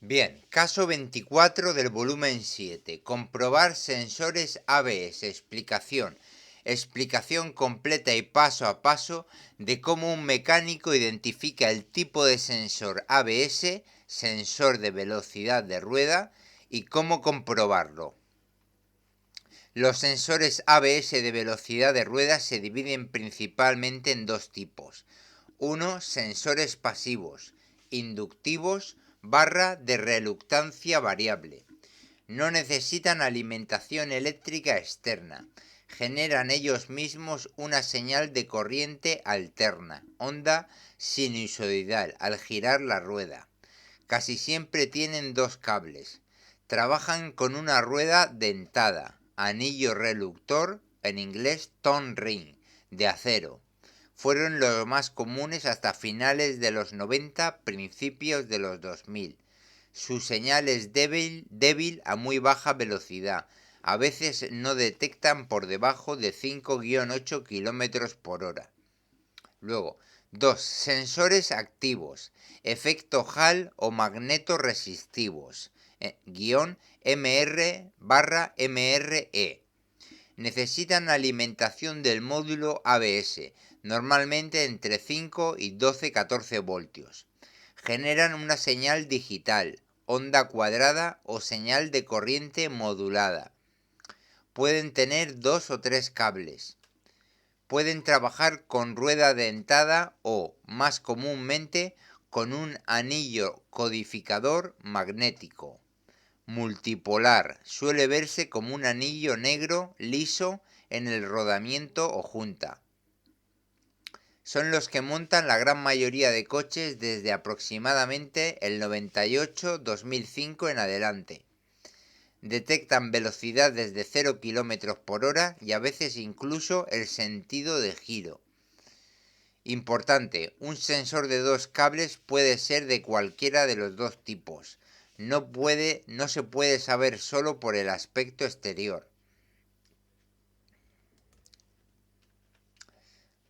Bien, caso 24 del volumen 7. Comprobar sensores ABS. Explicación. Explicación completa y paso a paso de cómo un mecánico identifica el tipo de sensor ABS, sensor de velocidad de rueda, y cómo comprobarlo. Los sensores ABS de velocidad de rueda se dividen principalmente en dos tipos. Uno, sensores pasivos, inductivos de reluctancia variable. No necesitan alimentación eléctrica externa. Generan ellos mismos una señal de corriente alterna, onda sinusoidal, al girar la rueda. Casi siempre tienen dos cables. Trabajan con una rueda dentada, anillo reluctor, en inglés tone ring, de acero. Fueron los más comunes hasta finales de los 90, principios de los 2000. Su señal es débil a muy baja velocidad. A veces no detectan por debajo de 5-8 km por hora. Luego, 2. Sensores activos, efecto Hall o magneto-resistivos, MR/MRE. Necesitan alimentación del módulo ABS, normalmente entre 5 y 12-14 voltios. Generan una señal digital, onda cuadrada o señal de corriente modulada. Pueden tener 2 o 3 cables. Pueden trabajar con rueda dentada o, más comúnmente, con un anillo codificador magnético. Multipolar, suele verse como un anillo negro liso en el rodamiento o junta. Son los que montan la gran mayoría de coches desde aproximadamente el 98-2005 en adelante. Detectan velocidades de 0 km por hora y a veces incluso el sentido de giro. Importante, un sensor de dos cables puede ser de cualquiera de los dos tipos. No se puede saber solo por el aspecto exterior.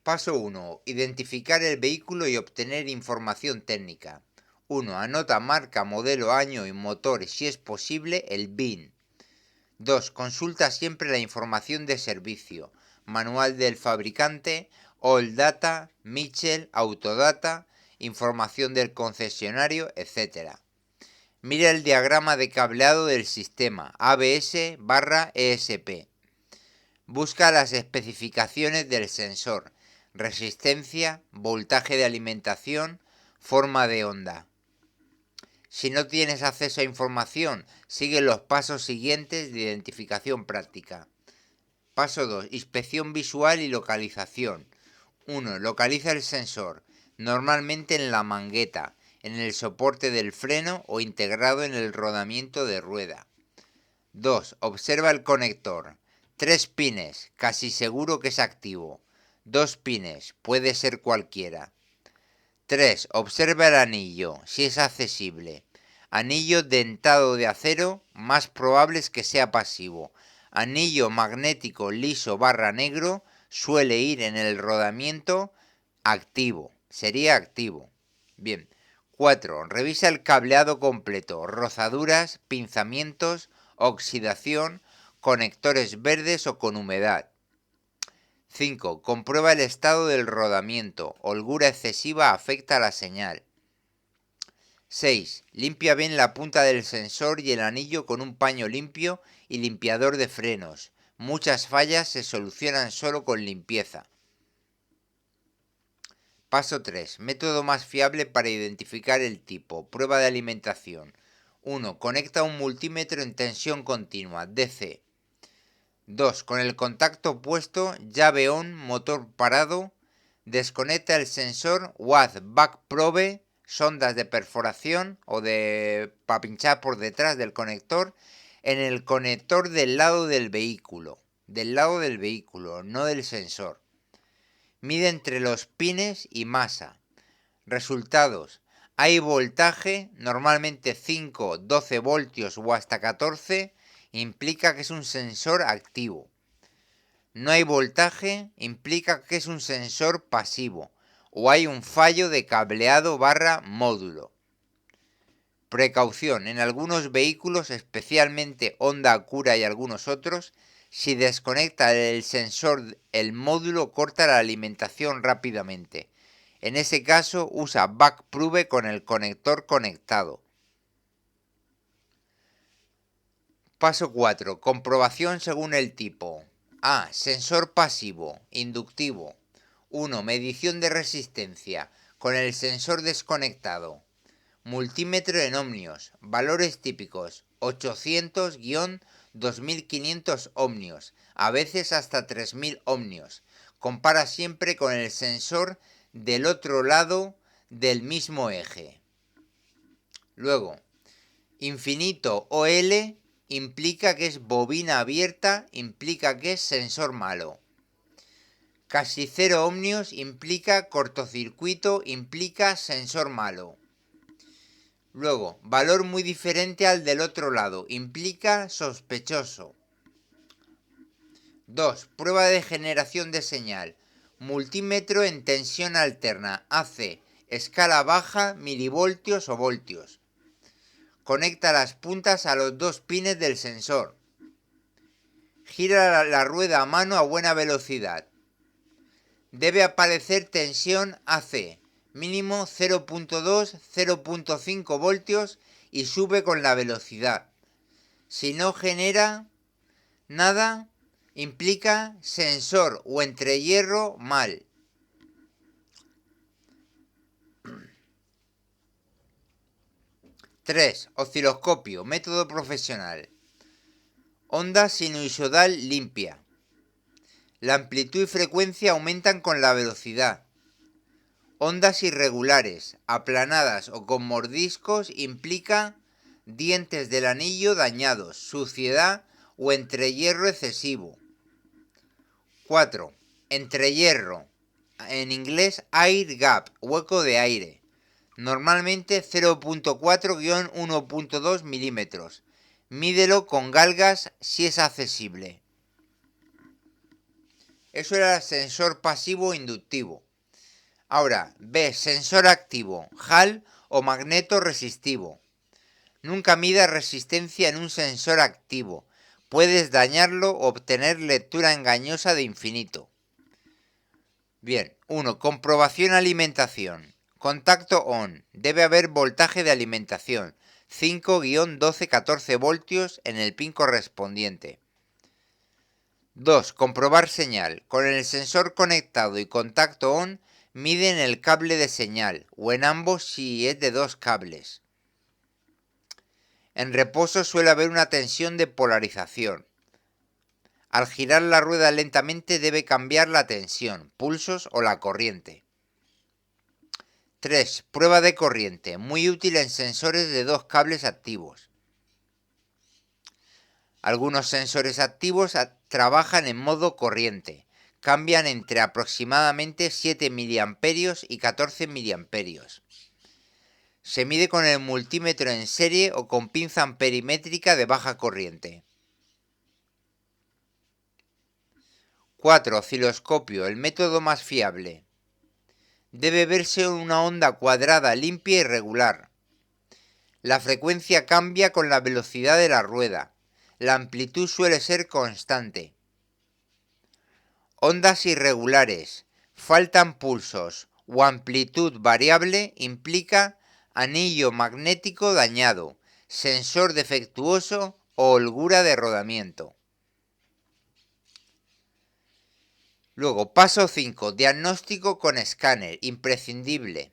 Paso 1. Identificar el vehículo y obtener información técnica. 1. Anota marca, modelo, año y motor y, si es posible, el VIN. 2. Consulta siempre la información de servicio, manual del fabricante, All Data, Mitchell, Autodata, información del concesionario, etc. Mira el diagrama de cableado del sistema ABS/ESP. Busca las especificaciones del sensor, resistencia, voltaje de alimentación, forma de onda. Si no tienes acceso a información, sigue los pasos siguientes de identificación práctica. Paso 2. Inspección visual y localización. 1. Localiza el sensor, normalmente en la mangueta, en el soporte del freno o integrado en el rodamiento de rueda. 2. Observa el conector. 3 pines, casi seguro que es activo. 2 pines, puede ser cualquiera. 3. Observa el anillo, si es accesible. Anillo dentado de acero, más probable es que sea pasivo. Anillo magnético liso/negro, suele ir en el rodamiento activo, sería activo. Bien. 4. Revisa el cableado completo, rozaduras, pinzamientos, oxidación, conectores verdes o con humedad. 5. Comprueba el estado del rodamiento. Holgura excesiva afecta la señal. 6. Limpia bien la punta del sensor y el anillo con un paño limpio y limpiador de frenos. Muchas fallas se solucionan solo con limpieza. Paso 3. Método más fiable para identificar el tipo. Prueba de alimentación. 1. Conecta un multímetro en tensión continua, DC. 2. Con el contacto puesto, llave on, motor parado, desconecta el sensor Watt Back Probe, sondas de perforación o para pinchar por detrás del conector, en el conector del lado del vehículo, no del sensor. Mide entre los pines y masa. Resultados. Hay voltaje, normalmente 5, 12 voltios o hasta 14, implica que es un sensor activo. No hay voltaje, implica que es un sensor pasivo o hay un fallo de cableado/módulo. Precaución, en algunos vehículos, especialmente Honda Acura y algunos otros, si desconecta el sensor, el módulo corta la alimentación rápidamente. En ese caso, usa Backprove con el conector conectado. Paso 4. Comprobación según el tipo. A. Sensor pasivo, inductivo. 1. Medición de resistencia, con el sensor desconectado. Multímetro en ohmios. Valores típicos. 800-2500 ohmios. A veces hasta 3000 ohmios. Compara siempre con el sensor del otro lado del mismo eje. Luego, infinito OL implica que es bobina abierta, implica que es sensor malo. Casi 0 ohmios implica cortocircuito, implica sensor malo. Luego, valor muy diferente al del otro lado, implica sospechoso. 2. Prueba de generación de señal. Multímetro en tensión alterna, AC, escala baja, milivoltios o voltios. Conecta las puntas a los dos pines del sensor. Gira la rueda a mano a buena velocidad. Debe aparecer tensión AC, mínimo 0.2-0.5 voltios y sube con la velocidad. Si no genera nada, implica sensor o entrehierro mal. 3. Osciloscopio, método profesional. Onda sinusoidal limpia. La amplitud y frecuencia aumentan con la velocidad. Ondas irregulares, aplanadas o con mordiscos implica dientes del anillo dañados, suciedad o entrehierro excesivo. 4. Entrehierro, en inglés air gap, hueco de aire. Normalmente 0.4-1.2 milímetros. Mídelo con galgas si es accesible. Eso era el sensor pasivo inductivo. Ahora, B. Sensor activo, Hall o magneto resistivo. Nunca mida resistencia en un sensor activo. Puedes dañarlo o obtener lectura engañosa de infinito. Bien, 1. Comprobación alimentación. Contacto on. Debe haber voltaje de alimentación. 5-12-14 voltios en el pin correspondiente. 2. Comprobar señal. Con el sensor conectado y contacto on, miden el cable de señal, o en ambos si es de dos cables. En reposo suele haber una tensión de polarización. Al girar la rueda lentamente debe cambiar la tensión, pulsos o la corriente. 3. Prueba de corriente, muy útil en sensores de dos cables activos. Algunos sensores activos trabajan en modo corriente. Cambian entre aproximadamente 7 mA y 14 mA. Se mide con el multímetro en serie o con pinza amperimétrica de baja corriente. 4. Osciloscopio, el método más fiable. Debe verse una onda cuadrada, limpia y regular. La frecuencia cambia con la velocidad de la rueda. La amplitud suele ser constante. Ondas irregulares, faltan pulsos o amplitud variable implica anillo magnético dañado, sensor defectuoso o holgura de rodamiento. Luego, paso 5. Diagnóstico con escáner, imprescindible.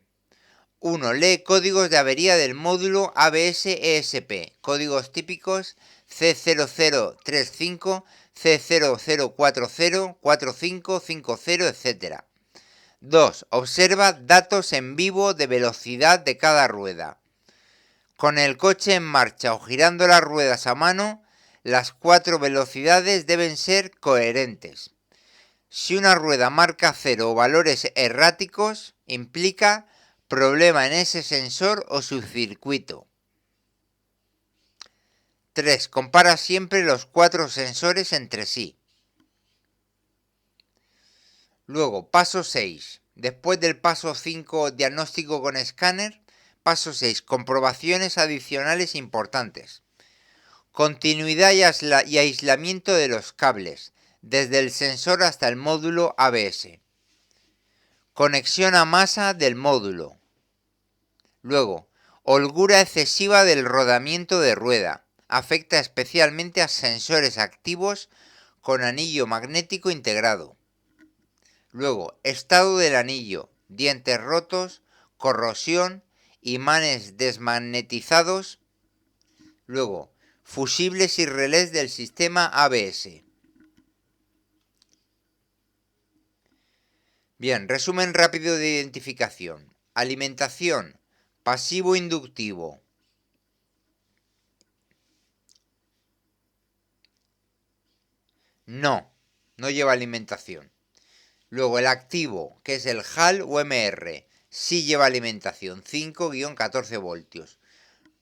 1. Lee códigos de avería del módulo ABS-ESP, códigos típicos C0035, C0040, 4550, etc. 2. Observa datos en vivo de velocidad de cada rueda. Con el coche en marcha o girando las ruedas a mano, las 4 velocidades deben ser coherentes. Si una rueda marca 0 o valores erráticos, implica problema en ese sensor o su circuito. 3. Compara siempre los 4 sensores entre sí. Luego, paso 6. Después del paso 5, diagnóstico con escáner, Paso 6. Comprobaciones adicionales importantes. Continuidad y aislamiento de los cables, desde el sensor hasta el módulo ABS. Conexión a masa del módulo. Luego, holgura excesiva del rodamiento de rueda. Afecta especialmente a sensores activos con anillo magnético integrado. Luego, estado del anillo, dientes rotos, corrosión, imanes desmagnetizados. Luego, fusibles y relés del sistema ABS. Bien, resumen rápido de identificación. Alimentación, pasivo inductivo. No lleva alimentación. Luego el activo, que es el HAL UMR, sí lleva alimentación, 5-14 voltios.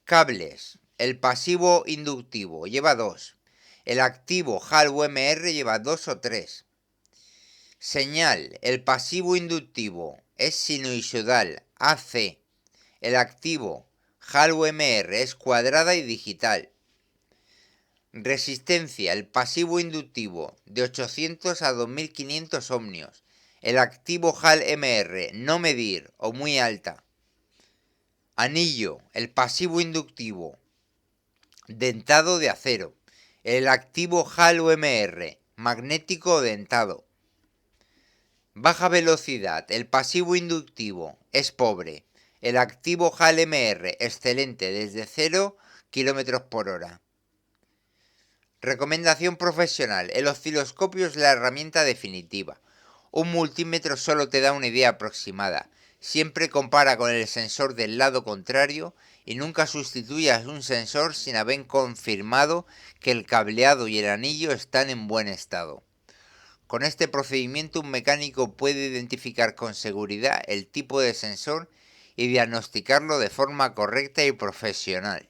Cables, el pasivo inductivo lleva 2. El activo HAL UMR lleva 2 o 3. Señal, el pasivo inductivo es sinusoidal, AC. El activo HAL UMR es cuadrada y digital. Resistencia, el pasivo inductivo, de 800 a 2500 ohmios. El activo HAL-MR, no medir o muy alta. Anillo, el pasivo inductivo, dentado de acero. El activo HAL-UMR, magnético o dentado. Baja velocidad, el pasivo inductivo, es pobre. El activo HAL-MR, excelente, desde 0 km por hora. Recomendación profesional. El osciloscopio es la herramienta definitiva. Un multímetro solo te da una idea aproximada. Siempre compara con el sensor del lado contrario y nunca sustituyas un sensor sin haber confirmado que el cableado y el anillo están en buen estado. Con este procedimiento un mecánico puede identificar con seguridad el tipo de sensor y diagnosticarlo de forma correcta y profesional.